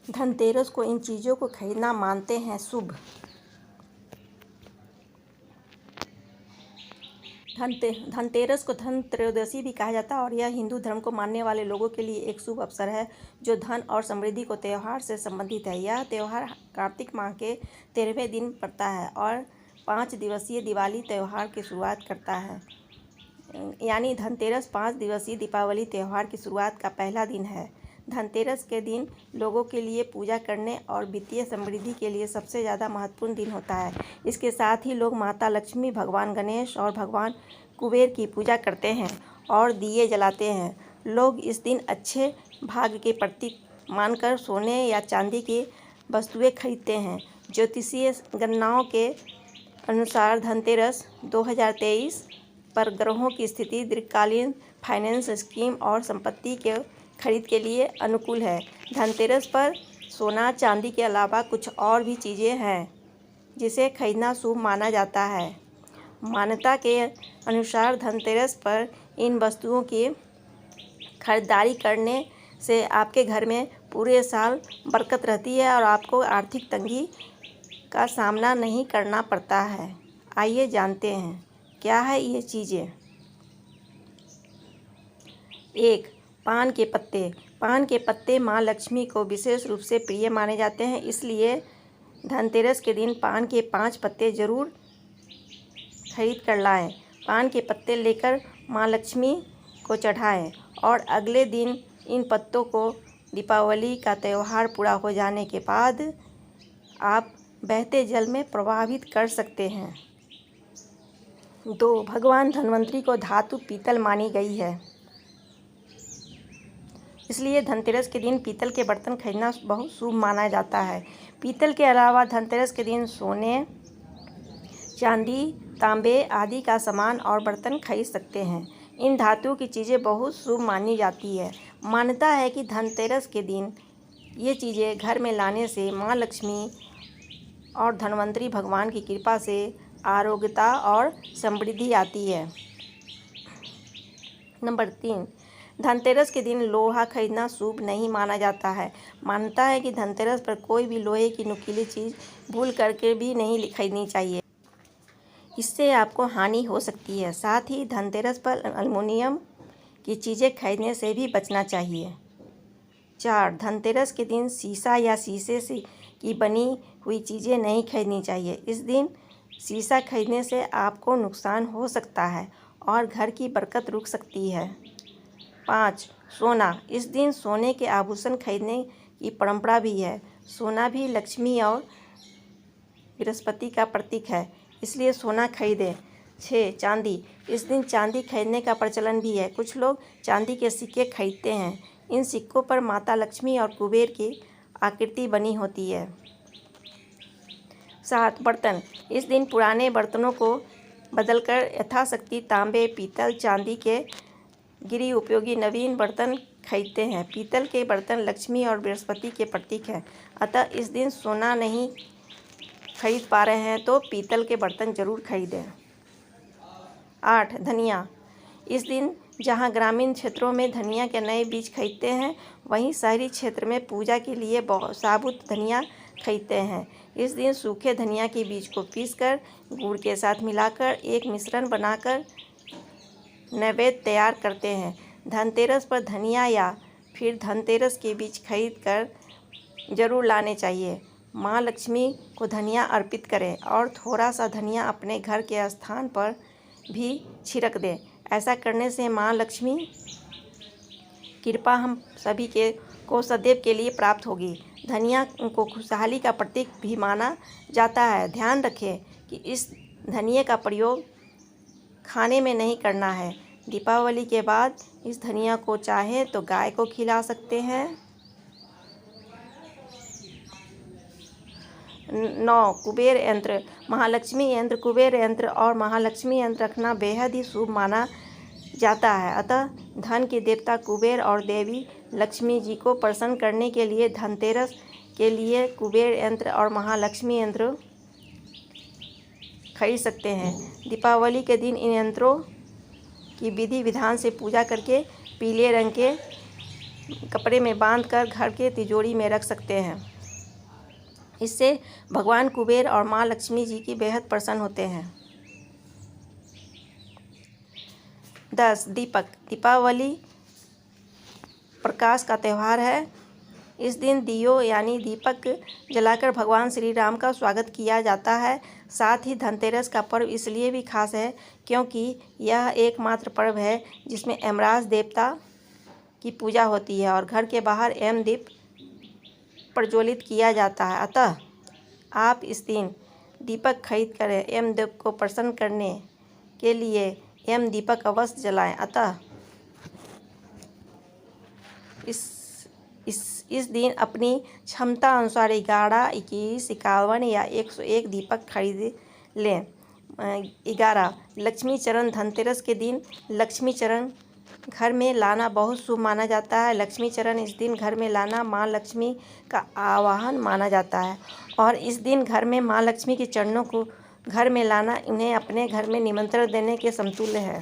धनतेरस को इन चीज़ों को खरीदना मानते हैं शुभ। धनतेरस को धन त्रयोदशी भी कहा जाता है और यह हिंदू धर्म को मानने वाले लोगों के लिए एक शुभ अवसर है जो धन और समृद्धि को त्यौहार से संबंधित है। यह त्यौहार कार्तिक माह के 13वें दिन पड़ता है और 5 दिवसीय दिवाली त्यौहार की शुरुआत करता है। यानी धनतेरस 5 दिवसीय दीपावली त्यौहार की शुरुआत का पहला दिन है। धनतेरस के दिन लोगों के लिए पूजा करने और वित्तीय समृद्धि के लिए सबसे ज़्यादा महत्वपूर्ण दिन होता है। इसके साथ ही लोग माता लक्ष्मी, भगवान गणेश और भगवान कुबेर की पूजा करते हैं और दिए जलाते हैं। लोग इस दिन अच्छे भाग्य के प्रतीक मानकर सोने या चांदी की वस्तुएं खरीदते हैं। ज्योतिषीय गणनाओं के अनुसार धनतेरस 2023 पर ग्रहों की स्थिति दीर्घकालीन फाइनेंस स्कीम और संपत्ति के खरीद के लिए अनुकूल है। धनतेरस पर सोना चांदी के अलावा कुछ और भी चीज़ें हैं जिसे खरीदना शुभ माना जाता है। मान्यता के अनुसार धनतेरस पर इन वस्तुओं की खरीदारी करने से आपके घर में पूरे साल बरकत रहती है और आपको आर्थिक तंगी का सामना नहीं करना पड़ता है। आइए जानते हैं क्या है ये चीज़ें। 1. पान के पत्ते। पान के पत्ते माँ लक्ष्मी को विशेष रूप से प्रिय माने जाते हैं, इसलिए धनतेरस के दिन पान के 5 पत्ते जरूर खरीद कर लाएं। पान के पत्ते लेकर माँ लक्ष्मी को चढ़ाएं और अगले दिन इन पत्तों को दीपावली का त्यौहार पूरा हो जाने के बाद आप बहते जल में प्रवाहित कर सकते हैं। 2. भगवान धन्वंतरी को धातु पीतल मानी गई है, इसलिए धनतेरस के दिन पीतल के बर्तन खरीदना बहुत शुभ माना जाता है। पीतल के अलावा धनतेरस के दिन सोने, चांदी, तांबे आदि का सामान और बर्तन खरीद सकते हैं। इन धातुओं की चीज़ें बहुत शुभ मानी जाती है। मान्यता है कि धनतेरस के दिन ये चीज़ें घर में लाने से माँ लक्ष्मी और धन्वंतरी भगवान की कृपा से आरोग्यता और समृद्धि आती है। नंबर 3. धनतेरस के दिन लोहा खरीदना शुभ नहीं माना जाता है। मान्यता है कि धनतेरस पर कोई भी लोहे की नुकीली चीज़ भूल करके भी नहीं खरीदनी चाहिए, इससे आपको हानि हो सकती है। साथ ही धनतेरस पर एल्युमिनियम की चीज़ें खरीदने से भी बचना चाहिए। 4. धनतेरस के दिन शीशा या शीशे से की बनी हुई चीज़ें नहीं खरीदनी चाहिए। इस दिन शीशा खरीदने से आपको नुकसान हो सकता है और घर की बरकत रुक सकती है। 5. सोना। इस दिन सोने के आभूषण खरीदने की परंपरा भी है। सोना भी लक्ष्मी और बृहस्पति का प्रतीक है, इसलिए सोना खरीदें। 6. चांदी। इस दिन चांदी खरीदने का प्रचलन भी है। कुछ लोग चांदी के सिक्के खरीदते हैं। इन सिक्कों पर माता लक्ष्मी और कुबेर की आकृति बनी होती है। 7. बर्तन। इस दिन पुराने बर्तनों को बदलकर यथाशक्ति तांबे, पीतल, चांदी के गिरी उपयोगी नवीन बर्तन खरीदते हैं। पीतल के बर्तन लक्ष्मी और बृहस्पति के प्रतीक हैं, अतः इस दिन सोना नहीं खरीद पा रहे हैं तो पीतल के बर्तन जरूर खरीदें। 8. धनिया। इस दिन जहां ग्रामीण क्षेत्रों में धनिया के नए बीज खरीदते हैं, वहीं शहरी क्षेत्र में पूजा के लिए साबुत धनिया खरीदते हैं। इस दिन सूखे धनिया के बीज को पीसकर गुड़ के साथ मिलाकर एक मिश्रण बनाकर नैवेद्य तैयार करते हैं। धनतेरस पर धनिया या फिर धनतेरस के बीज खरीद कर जरूर लाने चाहिए। माँ लक्ष्मी को धनिया अर्पित करें और थोड़ा सा धनिया अपने घर के स्थान पर भी छिड़क दें। ऐसा करने से माँ लक्ष्मी कृपा हम सभी को सदैव के लिए प्राप्त होगी। धनिया को खुशहाली का प्रतीक भी माना जाता है। ध्यान रखें कि इस धनिये का प्रयोग खाने में नहीं करना है। दीपावली के बाद इस धनिया को चाहे तो गाय को खिला सकते हैं। 9. कुबेर यंत्र। महालक्ष्मी यंत्र, कुबेर यंत्र और महालक्ष्मी यंत्र रखना बेहद ही शुभ माना जाता है। अतः धन के देवता कुबेर और देवी लक्ष्मी जी को प्रसन्न करने के लिए धनतेरस के लिए कुबेर यंत्र और महालक्ष्मी यंत्र खरीद सकते हैं। दीपावली के दिन इन यंत्रों की विधि विधान से पूजा करके पीले रंग के कपड़े में बांधकर घर के तिजोरी में रख सकते हैं। इससे भगवान कुबेर और माँ लक्ष्मी जी की बेहद प्रसन्न होते हैं। 10. दीपक। दीपावली प्रकाश का त्यौहार है। इस दिन दियो यानी दीपक जलाकर भगवान श्री राम का स्वागत किया जाता है। साथ ही धनतेरस का पर्व इसलिए भी खास है क्योंकि यह एकमात्र पर्व है जिसमें यमराज देवता की पूजा होती है और घर के बाहर यम दीप प्रज्वलित किया जाता है। अतः आप इस दिन दीपक खरीद कर यमदेव को प्रसन्न करने के लिए यम दीपक अवश्य जलाएं। अतः इस दिन अपनी क्षमता अनुसार 11, 21, 51 या 101 दीपक खरीद लें। 11. लक्ष्मी चरण। धनतेरस के दिन लक्ष्मी चरण घर में लाना बहुत शुभ माना जाता है। लक्ष्मी चरण इस दिन घर में लाना माँ लक्ष्मी का आवाहन माना जाता है और इस दिन घर में माँ लक्ष्मी के चरणों को घर में लाना उन्हें अपने घर में निमंत्रण देने के समतुल्य है।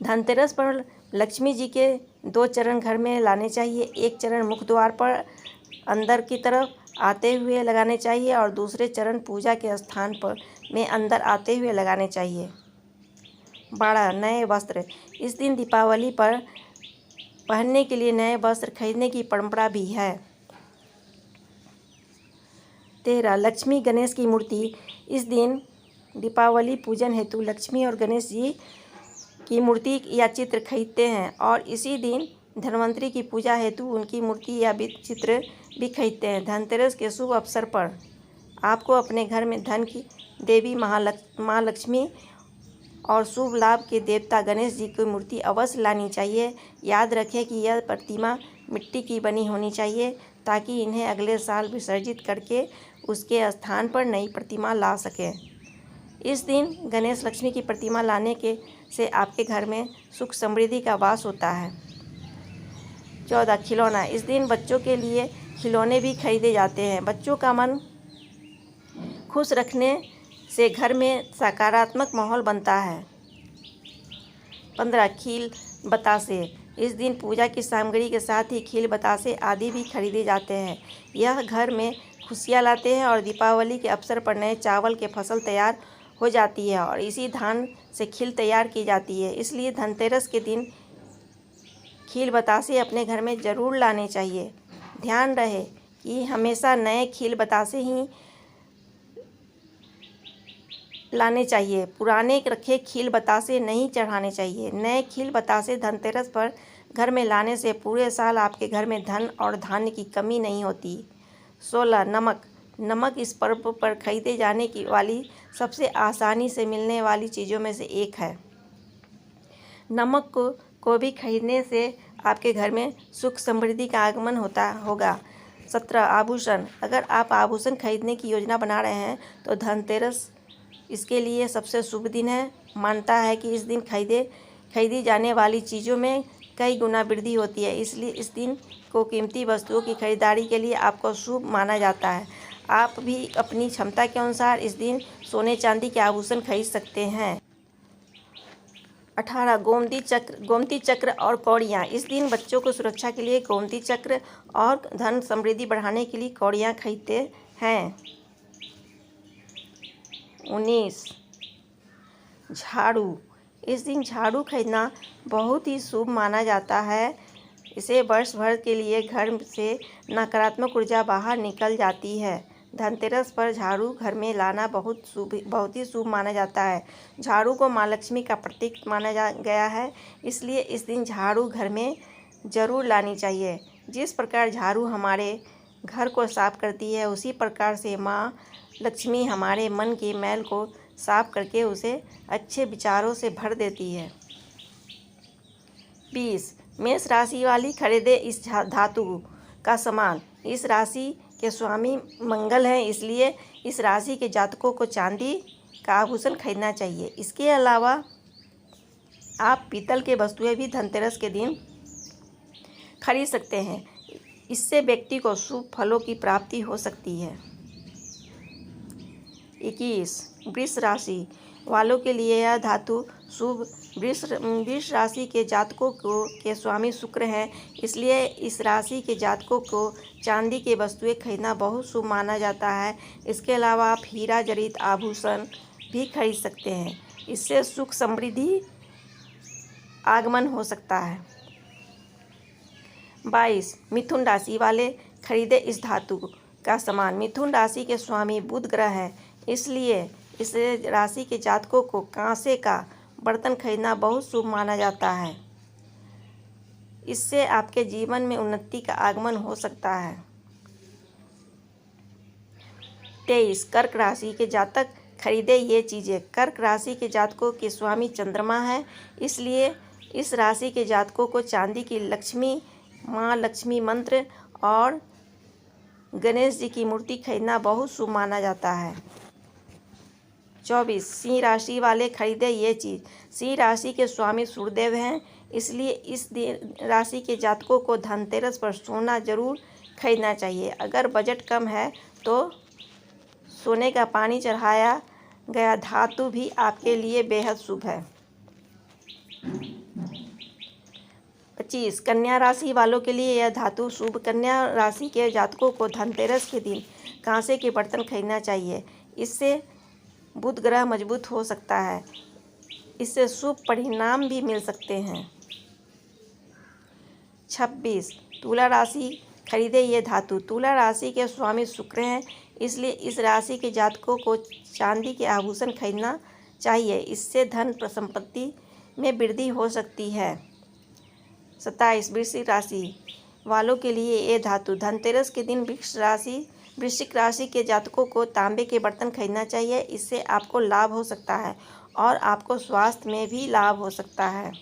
धनतेरस पर लक्ष्मी जी के 2 चरण घर में लाने चाहिए। एक चरण मुख्य द्वार पर अंदर की तरफ आते हुए लगाने चाहिए और दूसरे चरण पूजा के स्थान पर में अंदर आते हुए लगाने चाहिए। 12. नए वस्त्र। इस दिन दीपावली पर पहनने के लिए नए वस्त्र खरीदने की परंपरा भी है। 13. लक्ष्मी गणेश की मूर्ति। इस दिन दीपावली पूजन हेतु लक्ष्मी और गणेश जी की मूर्ति या चित्र खरीदते हैं और इसी दिन धन्वंतरी की पूजा हेतु उनकी मूर्ति या चित्र भी खरीदते हैं। धनतेरस के शुभ अवसर पर आपको अपने घर में धन की देवी माँ लक्ष्मी और शुभ लाभ के देवता गणेश जी की मूर्ति अवश्य लानी चाहिए। याद रखें कि यह प्रतिमा मिट्टी की बनी होनी चाहिए ताकि इन्हें अगले साल विसर्जित करके उसके स्थान पर नई प्रतिमा ला सकें। इस दिन गणेश लक्ष्मी की प्रतिमा लाने से आपके घर में सुख समृद्धि का वास होता है। 14. खिलौना। इस दिन बच्चों के लिए खिलौने भी खरीदे जाते हैं। बच्चों का मन खुश रखने से घर में सकारात्मक माहौल बनता है। 15. खील बतासे। इस दिन पूजा की सामग्री के साथ ही खील बतासे आदि भी खरीदे जाते हैं। यह घर में खुशियाँ लाते हैं और दीपावली के अवसर पर नए चावल के फसल तैयार हो जाती है और इसी धान से खील तैयार की जाती है। इसलिए धनतेरस के दिन खील बतासे अपने घर में ज़रूर लाने चाहिए। ध्यान रहे कि हमेशा नए खील बतासे ही लाने चाहिए। पुराने रखे खील बतासे नहीं चढ़ाने चाहिए। नए खील बतासे धनतेरस पर घर में लाने से पूरे साल आपके घर में धन और धान्य की कमी नहीं होती। 16. नमक। नमक इस पर्व पर खरीदे जाने की वाली सबसे आसानी से मिलने वाली चीज़ों में से एक है। नमक को भी खरीदने से आपके घर में सुख समृद्धि का आगमन होगा। 17. आभूषण। अगर आप आभूषण खरीदने की योजना बना रहे हैं तो धनतेरस इसके लिए सबसे शुभ दिन है। मानता है कि इस दिन खरीदी जाने वाली चीज़ों में कई गुना वृद्धि होती है, इसलिए इस दिन को कीमती वस्तुओं की खरीदारी के लिए आपको शुभ माना जाता है। आप भी अपनी क्षमता के अनुसार इस दिन सोने चांदी के आभूषण खरीद सकते हैं। 18. गोमती चक्र और कौड़ियाँ। इस दिन बच्चों को सुरक्षा के लिए गोमती चक्र और धन समृद्धि बढ़ाने के लिए कौड़ियाँ खरीदते हैं। 19. झाड़ू। इस दिन झाड़ू खरीदना बहुत ही शुभ माना जाता है। इसे वर्ष भर के लिए घर से नकारात्मक ऊर्जा बाहर निकल जाती है। धनतेरस पर झाड़ू घर में लाना बहुत ही शुभ माना जाता है। झाड़ू को माँ लक्ष्मी का प्रतीक माना गया है, इसलिए इस दिन झाड़ू घर में ज़रूर लानी चाहिए। जिस प्रकार झाड़ू हमारे घर को साफ करती है, उसी प्रकार से माँ लक्ष्मी हमारे मन के मैल को साफ करके उसे अच्छे विचारों से भर देती है। 20. मेष राशि वाली खरीदे इस धातु का सामान। इस राशि के स्वामी मंगल हैं, इसलिए इस राशि के जातकों को चांदी का आभूषण खरीदना चाहिए। इसके अलावा आप पीतल के वस्तुएं भी धनतेरस के दिन खरीद सकते हैं। इससे व्यक्ति को शुभ फलों की प्राप्ति हो सकती है। 21. वृष राशि। वालों के लिए यह धातु शुभ। वृष राशि के जातकों के स्वामी शुक्र हैं, इसलिए इस राशि के जातकों को चांदी की वस्तुएं खरीदना बहुत शुभ माना जाता है। इसके अलावा आप हीरा जड़ित आभूषण भी खरीद सकते हैं, इससे सुख समृद्धि आगमन हो सकता है। 22 मिथुन राशि वाले खरीदे इस धातु का सामान। मिथुन राशि के स्वामी बुध ग्रह हैं, इसलिए इस राशि के जातकों को कांसे का बर्तन खरीदना बहुत शुभ माना जाता है। इससे आपके जीवन में उन्नति का आगमन हो सकता है। 23 कर्क राशि के जातक खरीदे ये चीज़ें। कर्क राशि के जातकों के स्वामी चंद्रमा है, इसलिए इस राशि के जातकों को चांदी की लक्ष्मी, माँ लक्ष्मी मंत्र और गणेश जी की मूर्ति खरीदना बहुत शुभ माना जाता है। 24 सिंह राशि वाले खरीदे ये चीज़। सिंह राशि के स्वामी सूर्यदेव हैं, इसलिए इस राशि के जातकों को धनतेरस पर सोना जरूर खरीदना चाहिए। अगर बजट कम है तो सोने का पानी चढ़ाया गया धातु भी आपके लिए बेहद शुभ है। 25 कन्या राशि वालों के लिए यह धातु शुभ। कन्या राशि के जातकों को धनतेरस के दिन कांसे के बर्तन खरीदना चाहिए, इससे बुध ग्रह मजबूत हो सकता है। इससे शुभ परिणाम भी मिल सकते हैं। 26 तुला राशि खरीदे ये धातु। तुला राशि के स्वामी शुक्र हैं, इसलिए इस राशि के जातकों को चांदी के आभूषण खरीदना चाहिए, इससे धन संपत्ति में वृद्धि हो सकती है। 27 वृश्चिक राशि वालों के लिए ये धातु। धनतेरस के दिन वृश्चिक राशि के जातकों को तांबे के बर्तन खरीदना चाहिए, इससे आपको लाभ हो सकता है और आपको स्वास्थ्य में भी लाभ हो सकता है।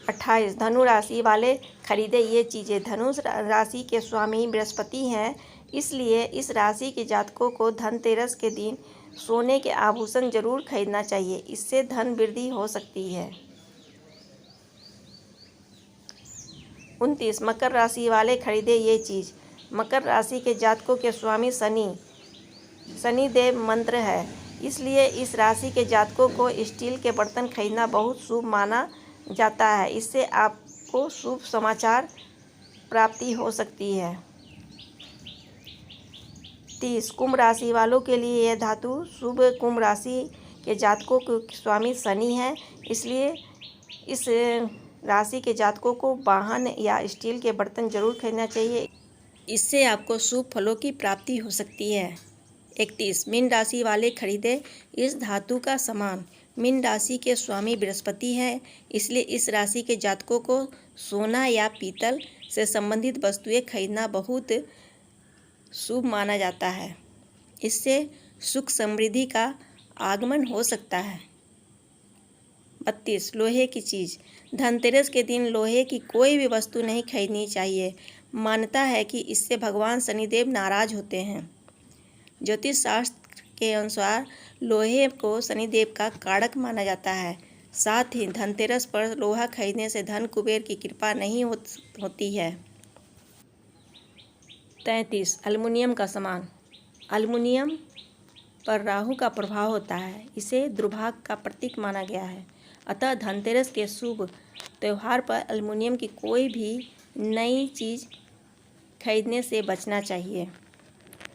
28 धनु राशि वाले खरीदे ये चीज़ें। धनुष राशि के स्वामी बृहस्पति हैं, इसलिए इस राशि के जातकों को धनतेरस के दिन सोने के आभूषण जरूर खरीदना चाहिए, इससे धन वृद्धि हो सकती है। 29 मकर राशि वाले खरीदे ये चीज़। मकर राशि के जातकों के स्वामी शनिदेव मंत्र है, इसलिए इस राशि के जातकों को स्टील के बर्तन खरीदना बहुत शुभ माना जाता है, इससे आपको शुभ समाचार प्राप्ति हो सकती है। 30 कुंभ राशि वालों के लिए यह धातु शुभ। कुंभ राशि के जातकों के स्वामी शनि हैं, इसलिए इस राशि के जातकों को वाहन या स्टील के बर्तन जरूर खरीदना चाहिए, इससे आपको शुभ फलों की प्राप्ति हो सकती है। 31 मीन राशि वाले खरीदे इस धातु का सामान। मीन राशि के स्वामी बृहस्पति हैं, इसलिए इस राशि के जातकों को सोना या पीतल से संबंधित वस्तुएं खरीदना बहुत शुभ माना जाता है, इससे सुख समृद्धि का आगमन हो सकता है। 32 लोहे की चीज़। धनतेरस के दिन लोहे की कोई भी वस्तु नहीं खरीदनी चाहिए। मान्यता है कि इससे भगवान शनिदेव नाराज होते हैं। ज्योतिष शास्त्र के अनुसार लोहे को शनिदेव का कारक माना जाता है। साथ ही धनतेरस पर लोहा खरीदने से धन कुबेर की कृपा नहीं होती है। 33 एल्युमिनियम का सामान। एल्युमिनियम पर राहु का प्रभाव होता है, इसे दुर्भाग्य का प्रतीक माना गया है। अतः धनतेरस के शुभ त्यौहार पर एल्युमिनियम की कोई भी नई चीज़ खरीदने से बचना चाहिए।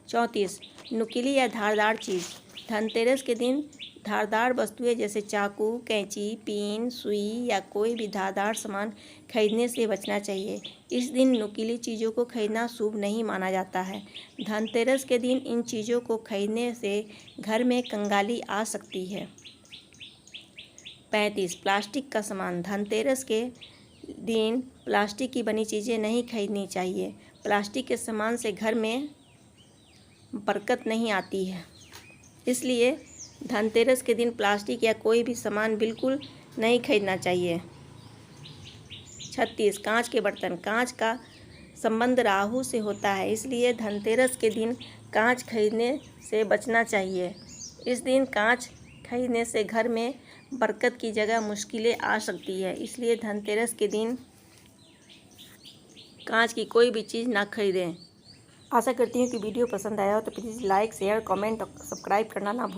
34 नुकीली या धारदार चीज़। धनतेरस के दिन धारदार वस्तुएं जैसे चाकू, कैंची, पिन, सुई या कोई भी धारदार सामान खरीदने से बचना चाहिए। इस दिन नुकीली चीज़ों को खरीदना शुभ नहीं माना जाता है। धनतेरस के दिन इन चीज़ों को खरीदने से घर में कंगाली आ सकती है। 35 प्लास्टिक का सामान। धनतेरस के दिन प्लास्टिक की बनी चीज़ें नहीं खरीदनी चाहिए। प्लास्टिक के सामान से घर में बरकत नहीं आती है, इसलिए धनतेरस के दिन प्लास्टिक या कोई भी सामान बिल्कुल नहीं खरीदना चाहिए। 36 कांच के बर्तन। कांच का संबंध राहु से होता है, इसलिए धनतेरस के दिन कांच खरीदने से बचना चाहिए। इस दिन कांच खरीदने से घर में बरकत की जगह मुश्किलें आ सकती है, इसलिए धनतेरस के दिन कांच की कोई भी चीज़ ना खरीदें। आशा करती हूँ कि वीडियो पसंद आया हो तो प्लीज़ लाइक, शेयर, कमेंट और सब्सक्राइब करना ना भूलें।